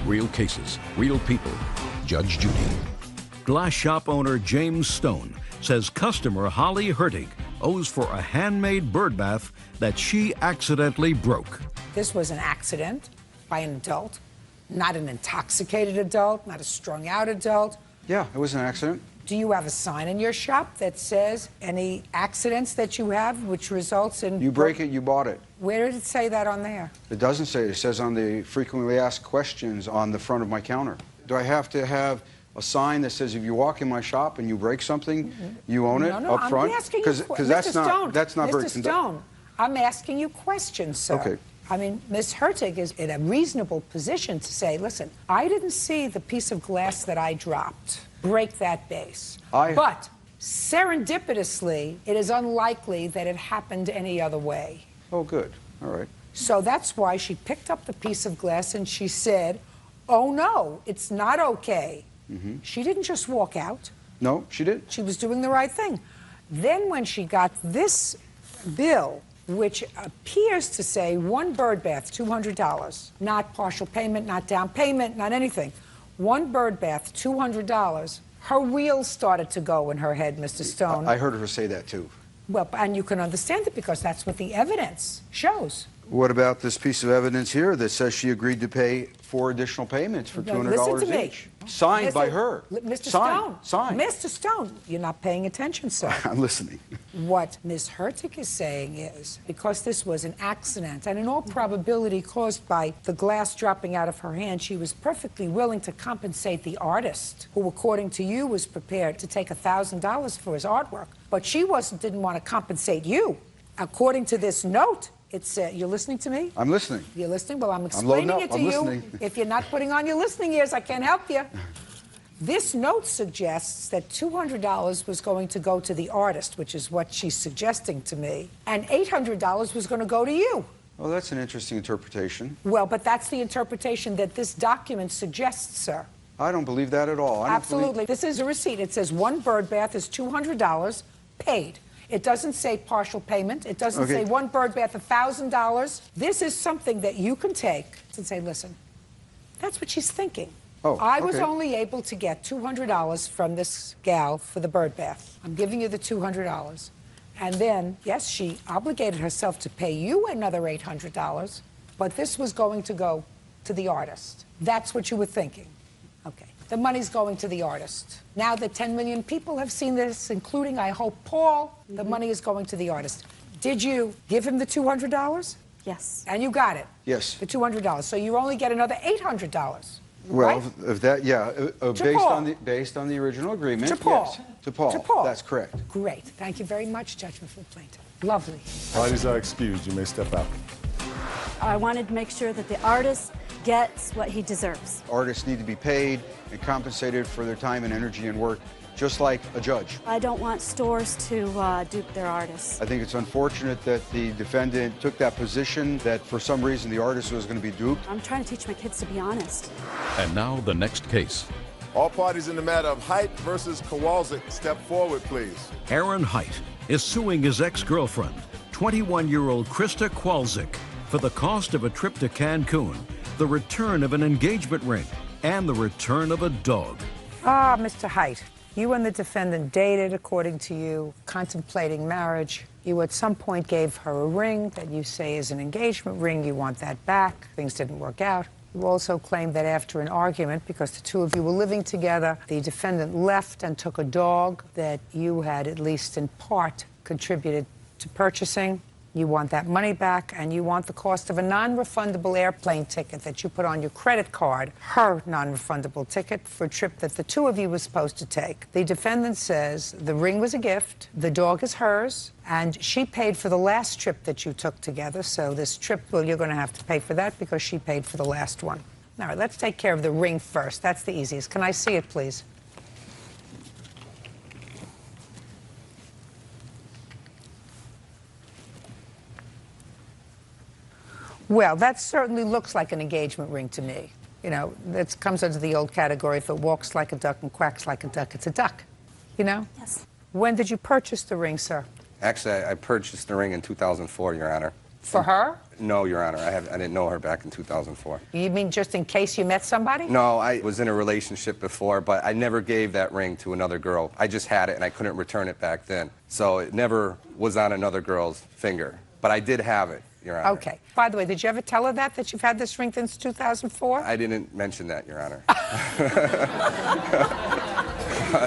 Real cases, real people. Judge Judy. Glass shop owner James Stone says customer Holly Hertig owes for a handmade bird bath that she accidentally broke. This was an accident by an adult, not an intoxicated adult, not a strung out adult. Yeah, it was an accident. Do you have a sign in your shop that says any accidents that you have which results in... You break it, you bought it. Where did it say that on there? It doesn't say it. It says on the frequently asked questions on the front of my counter. Do I have to have a sign that says if you walk in my shop and you break something, you own it up front? I'm asking you Because that's not very... Mr. Stone, I'm asking you questions, sir. Okay. I mean, Ms. Hertig is in a reasonable position to say, listen, I didn't see the piece of glass that I dropped break that vase. But serendipitously, it is unlikely that it happened any other way. Oh, good. All right. So that's why she picked up the piece of glass and she said, oh, no, it's not okay. She didn't just walk out. No, she did. She was doing the right thing. Then when she got this bill, which appears to say one bird bath, $200, not partial payment, not down payment, not anything. One bird bath, $200. Her wheels started to go in her head, Mr. Stone. I heard her say that, too. Well, and you can understand it because that's what the evidence shows. What about this piece of evidence here that says she agreed to pay 4 additional payments for $200 each? Signed by her. Mr. Stone. Signed. Mr. Stone, you're not paying attention, sir. I'm listening. What Ms. Hertig is saying is, because this was an accident, and in all probability caused by the glass dropping out of her hand, she was perfectly willing to compensate the artist, who, according to you, was prepared to take $1,000 for his artwork. But she didn't want to compensate you. According to this note, it's, you're listening to me? I'm listening. You're listening? Well, I'm explaining it to you. Listening. If you're not putting on your listening ears, I can't help you. This note suggests that $200 was going to go to the artist, which is what she's suggesting to me, and $800 was going to go to you. Well, that's an interesting interpretation. Well, but that's the interpretation that this document suggests, sir. I don't believe that at all. Absolutely. This is a receipt. It says one bird bath is $200 paid. It doesn't say partial payment. It doesn't say one bird bath, $1,000. This is something that you can take and say, listen, that's what she's thinking. I was only able to get $200 from this gal for the bird bath. I'm giving you the $200. And then, yes, she obligated herself to pay you another $800, but this was going to go to the artist. That's what you were thinking. Okay. The money's going to the artist. Now that 10 million people have seen this, including, I hope, Paul, the money is going to the artist. Did you give him the $200? Yes. And you got it? Yes. The $200. So you only get another $800. Well, right? if that, yeah, based on the original agreement, to Paul. yes. To Paul. To Paul. That's correct. Great. Thank you very much, Judgment for the plaintiff. Lovely. Parties are excused. You may step out. I wanted to make sure that the artist gets what he deserves. Artists need to be paid and compensated for their time and energy and work, just like a judge. I don't want stores to dupe their artists. I think it's unfortunate that the defendant took that position, that for some reason the artist was going to be duped. I'm trying to teach my kids to be honest. And now the next case. All parties in the matter of Height versus Kowalczyk, step forward, please. Aaron Height is suing his ex-girlfriend, 21-year-old Krista Kowalczyk, for the cost of a trip to Cancun, the return of an engagement ring, and the return of a dog. Ah, Mr. Height, you and the defendant dated, according to you, contemplating marriage. You at some point gave her a ring that you say is an engagement ring. You want that back. Things didn't work out. You also claim that after an argument, because the two of you were living together, the defendant left and took a dog that you had, at least in part, contributed to purchasing. You want that money back, and you want the cost of a non-refundable airplane ticket that you put on your credit card, her non-refundable ticket for a trip that the two of you were supposed to take. The defendant says the ring was a gift, the dog is hers, and she paid for the last trip that you took together, so this trip, well, you're going to have to pay for that because she paid for the last one. All right, let's take care of the ring first. That's the easiest. Can I see it, please? Well, that certainly looks like an engagement ring to me. You know, it comes under the old category, if it walks like a duck and quacks like a duck, it's a duck. You know? Yes. When did you purchase the ring, sir? Actually, I purchased the ring in 2004, Your Honor. For her? No, Your Honor. I didn't know her back in 2004. You mean just in case you met somebody? No, I was in a relationship before, but I never gave that ring to another girl. I just had it, and I couldn't return it back then. So it never was on another girl's finger. But I did have it, Your Honor. Okay. By the way, did you ever tell her that you've had this ring since 2004? I didn't mention that, Your Honor.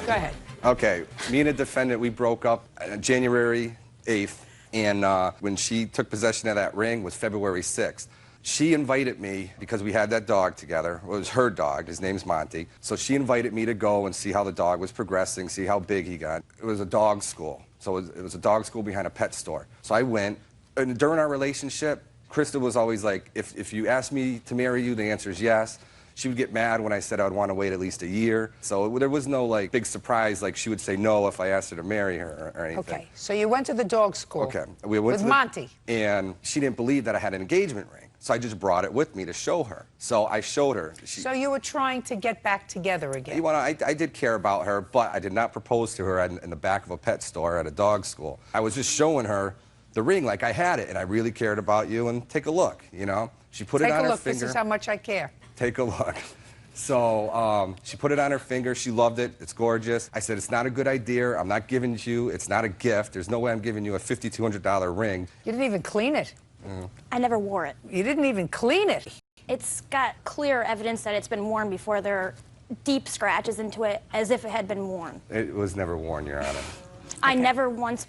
Go ahead. Okay. Me and a defendant, we broke up January 8th. And when she took possession of that ring was February 6th. She invited me, because we had that dog together. It was her dog. His name's Monty. So she invited me to go and see how the dog was progressing, see how big he got. It was a dog school. So it was a dog school behind a pet store. So I went. And during our relationship, Krista was always like, if you ask me to marry you, the answer is yes. She would get mad when I said I would want to wait at least a year. So there was no, like, big surprise, like she would say no if I asked her to marry her or anything. Okay, so you went to the dog school. Okay. We went with to Monty. And she didn't believe that I had an engagement ring. So I just brought it with me to show her. So I showed her. So you were trying to get back together again? I did care about her, but I did not propose to her in the back of a pet store at a dog school. I was just showing her the ring like I had it, and I really cared about you, and take a look, you know? She put it on her finger. Take a look. This is how much I care. Take a look. So she put it on her finger. She loved it. It's gorgeous. I said, it's not a good idea. I'm not giving it to you. It's not a gift. There's no way I'm giving you a $5,200 ring. You didn't even clean it. I never wore it. You didn't even clean it. It's got clear evidence that it's been worn before. There are deep scratches into it, as if it had been worn. It was never worn, Your Honor. I never once...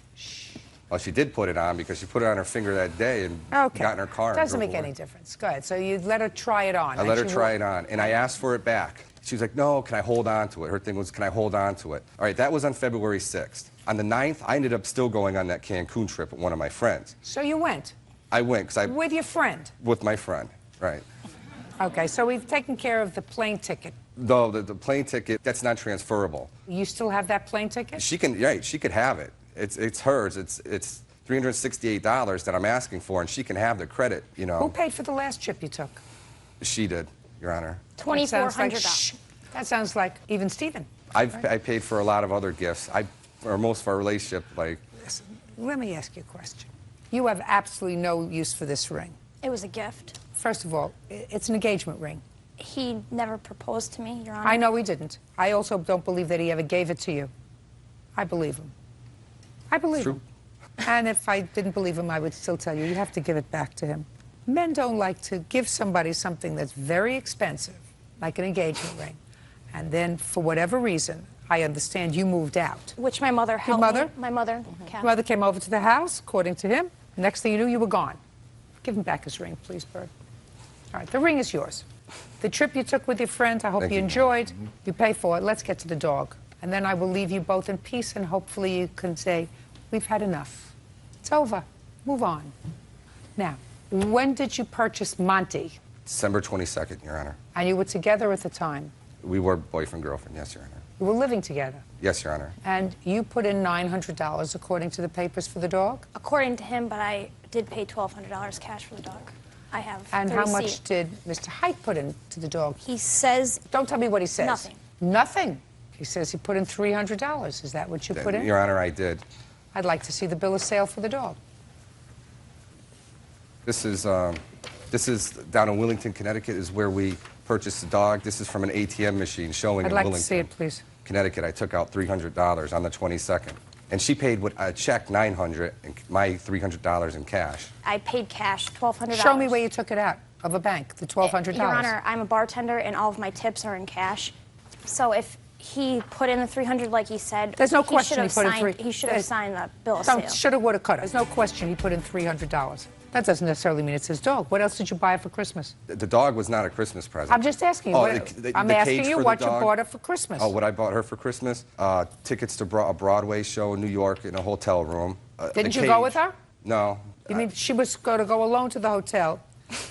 Well, she did put it on because she put it on her finger that day and got in her car. Doesn't make any difference. Go ahead. So you let her try it on. I let her try it on, and I asked for it back. She was like, no, can I hold on to it? Her thing was, can I hold on to it? All right, that was on February 6th. On the 9th, I ended up still going on that Cancun trip with one of my friends. So you went? I went, because I... With your friend? With my friend, right. Okay, so we've taken care of the plane ticket. Though the plane ticket, that's not transferable. You still have that plane ticket? She can, right, she could have it. It's hers. It's $368 that I'm asking for, and she can have the credit, you know. Who paid for the last trip you took? She did, Your Honor. $2,400. That sounds like even Stephen. I paid for a lot of other gifts. Or most of our relationship, like... Listen, let me ask you a question. You have absolutely no use for this ring. It was a gift. First of all, it's an engagement ring. He never proposed to me, Your Honor. I know he didn't. I also don't believe that he ever gave it to you. I believe him. I believe him. And if I didn't believe him, I would still tell you, you have to give it back to him. Men don't like to give somebody something that's very expensive, like an engagement ring, and then, for whatever reason, I understand you moved out. Which my mother helped Your mother? me. My mother, Your mother came over to the house, according to him. Next thing you knew, you were gone. Give him back his ring, please, Bert. All right, the ring is yours. The trip you took with your friends, I hope you enjoyed. You pay for it. Let's get to the dog. And then I will leave you both in peace, and hopefully you can say, we've had enough. It's over. Move on. Now, when did you purchase Monty? December 22nd, Your Honor. And you were together at the time? We were boyfriend, girlfriend, yes, Your Honor. You were living together? Yes, Your Honor. And you put in $900 according to the papers for the dog? According to him, but I did pay $1,200 cash for the dog. I have And the how receipt. much did Mr. Hite put in to the dog? He says... Don't tell me what he says. Nothing. Nothing? He says he put in $300. Is that what you put in? Your Honor, I did. I'd like to see the bill of sale for the dog. This is down in Willington, Connecticut, is where we purchased the dog. This is from an ATM machine showing I'd in like Willington, to see it, please. Connecticut. I took out $300 on the 22nd. And she paid with a check $900 and my $300 in cash. I paid cash, $1,200. Show me where you took it out of a bank, the $1,200. Your Honor, I'm a bartender, and all of my tips are in cash. So if he put in the $300 like he said, there's no question he put in he should have signed the bill of Don't sale. shoulda, woulda, coulda. There's no question he put in $300. That doesn't necessarily mean it's his dog. What else did you buy for Christmas? The dog was not a Christmas present. I'm just asking you. Oh, I'm the asking cage you for what the you dog? bought her for Christmas. Oh, what I bought her for Christmas? Tickets to a Broadway show in New York in a hotel room. Didn't you go with her? No. You mean she was going to go alone to the hotel,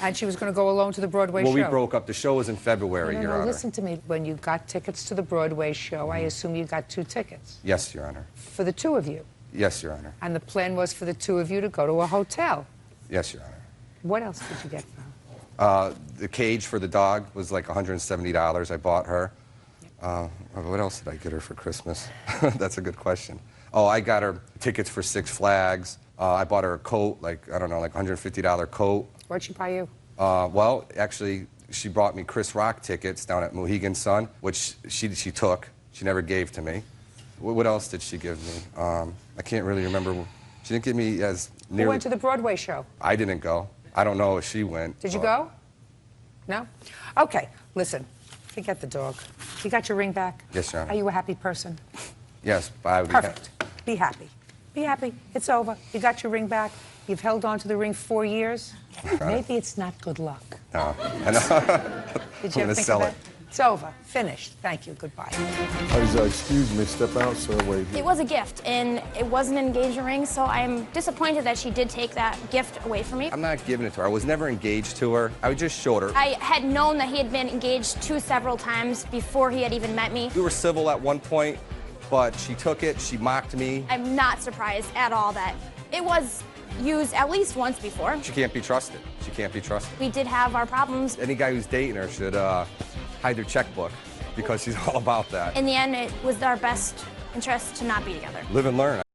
and she was going to go alone to the Broadway show? Well, we broke up. The show was in February, Your Honor. Listen to me. When you got tickets to the Broadway show, I assume you got 2 tickets. Yes, Your Honor. For the 2 of you. Yes, Your Honor. And the plan was for the 2 of you to go to a hotel. Yes, Your Honor. What else did you get for her? The cage for the dog was like $170. I bought her. What else did I get her for Christmas? That's a good question. Oh, I got her tickets for Six Flags, I bought her a coat, like, I don't know, like $150 coat. What'd she buy you? Well, actually, she brought me Chris Rock tickets down at Mohegan Sun, which she took. She never gave to me. What else did she give me? I can't really remember. She didn't give me as nearly... Who went to the Broadway show? I didn't go. I don't know if she went. Did you go? No? Okay, listen, forget the dog. You got your ring back? Yes, Your Honor. Are you a happy person? Yes, but I would Perfect. Be happy. Be happy. It's over. You got your ring back. You've held on to the ring 4 years. Maybe it's not good luck. No. I know. Did you I'm ever gonna think sell of it. that? It's over. Finished. Thank you. Goodbye. Excuse me, step out, sir. Wait. It was a gift, and it was an engagement ring, so I'm disappointed that she did take that gift away from me. I'm not giving it to her. I was never engaged to her. I just showed her. I had known that he had been engaged to several times before he had even met me. We were civil at one point, but she took it. She mocked me. I'm not surprised at all that it was used at least once before. She can't be trusted. She can't be trusted. We did have our problems. Any guy who's dating her should hide their checkbook because she's all about that. In the end, it was our best interest to not be together. Live and learn.